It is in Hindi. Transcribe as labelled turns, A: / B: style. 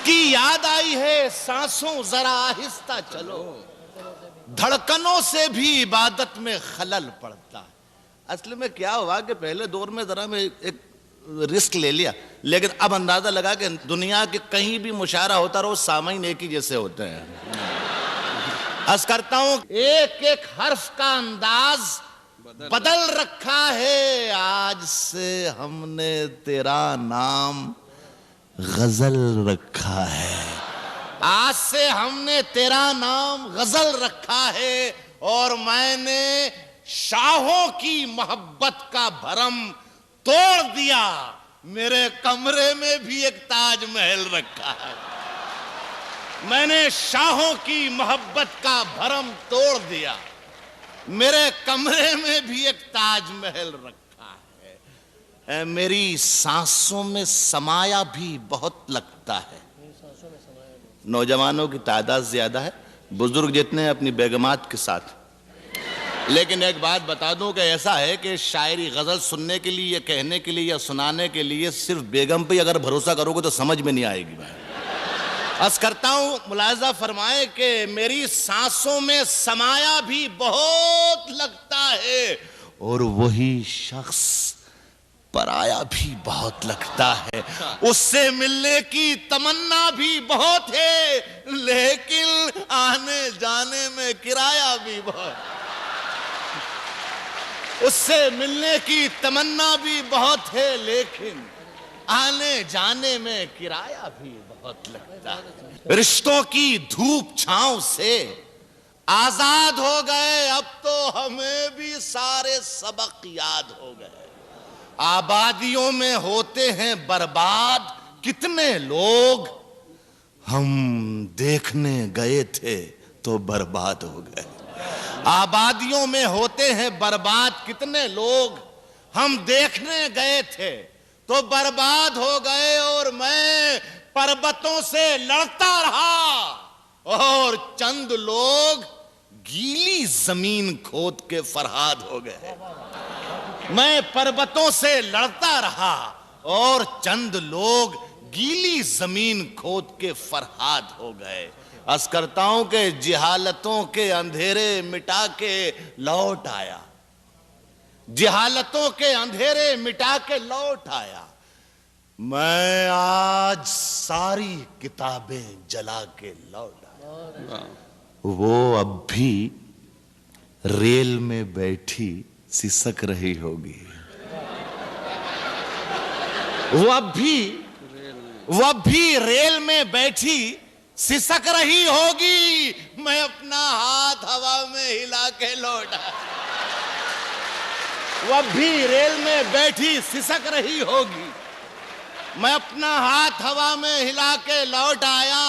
A: उसकी याद आई है सांसों जरा आहिस्ता चलो, धड़कनों से भी इबादत में खलल पड़ता है। असल में क्या हुआ कि पहले दौर में जरा मैं एक रिस्क ले लिया, लेकिन अब अंदाजा लगा कि दुनिया के कहीं भी मुशायरा होता रहो सामाइन एक ही जैसे होते हैं। अर्ज करता हूं, एक एक हर्फ का अंदाज बदल रखा है, आज से हमने तेरा नाम गजल रखा है। आज से हमने तेरा नाम गजल रखा है, और मैंने शाहों की मोहब्बत का भरम तोड़ दिया। मेरे कमरे में भी एक ताजमहल रखा है। मैंने शाहों की मोहब्बत का भरम तोड़ दिया, मेरे कमरे में भी एक ताजमहल रखा है। मेरी सांसों में समाया भी बहुत लगता है। नौजवानों की तादाद ज्यादा है, बुजुर्ग जितने अपनी बेगमात के साथ। लेकिन एक बात बता दूं कि ऐसा है कि शायरी गजल सुनने के लिए या कहने के लिए या सुनाने के लिए सिर्फ बेगम पे अगर भरोसा करोगे तो समझ में नहीं आएगी। मैं अर्ज करता हूं, मुलाजा फरमाए कि मेरी सांसों में समाया भी बहुत लगता है, और वही शख्स पराया भी बहुत लगता है। उससे मिलने की तमन्ना भी बहुत है, लेकिन आने जाने में किराया भी बहुत। उससे मिलने की तमन्ना भी बहुत है, लेकिन आने जाने में किराया भी बहुत लगता है। रिश्तों की धूप छांव से आजाद हो गए, अब तो हमें भी सारे सबक याद हो गए। आबादियों में होते हैं बर्बाद कितने लोग, हम देखने गए थे तो बर्बाद हो गए। आबादियों में होते हैं बर्बाद कितने लोग, हम देखने गए थे तो बर्बाद हो गए। और मैं पर्वतों से लड़ता रहा, और चंद लोग गीली जमीन खोद के फरहाद हो गए। मैं पर्वतों से लड़ता रहा, और चंद लोग गीली जमीन खोद के फरहाद हो गए। अर्ज करता हूं कि जिहालतों के अंधेरे मिटा के लौट आया, जिहालतों के अंधेरे मिटा के लौट आया। मैं आज सारी किताबें जला के लौट आया। वो अब भी रेल में बैठी सिसक रही होगी, वो अब भी रेल में बैठी सिसक रही होगी। मैं अपना हाथ हवा में हिला के लौटा, वह भी रेल में बैठी सिसक रही होगी। मैं अपना हाथ हवा में हिला के लौट आया।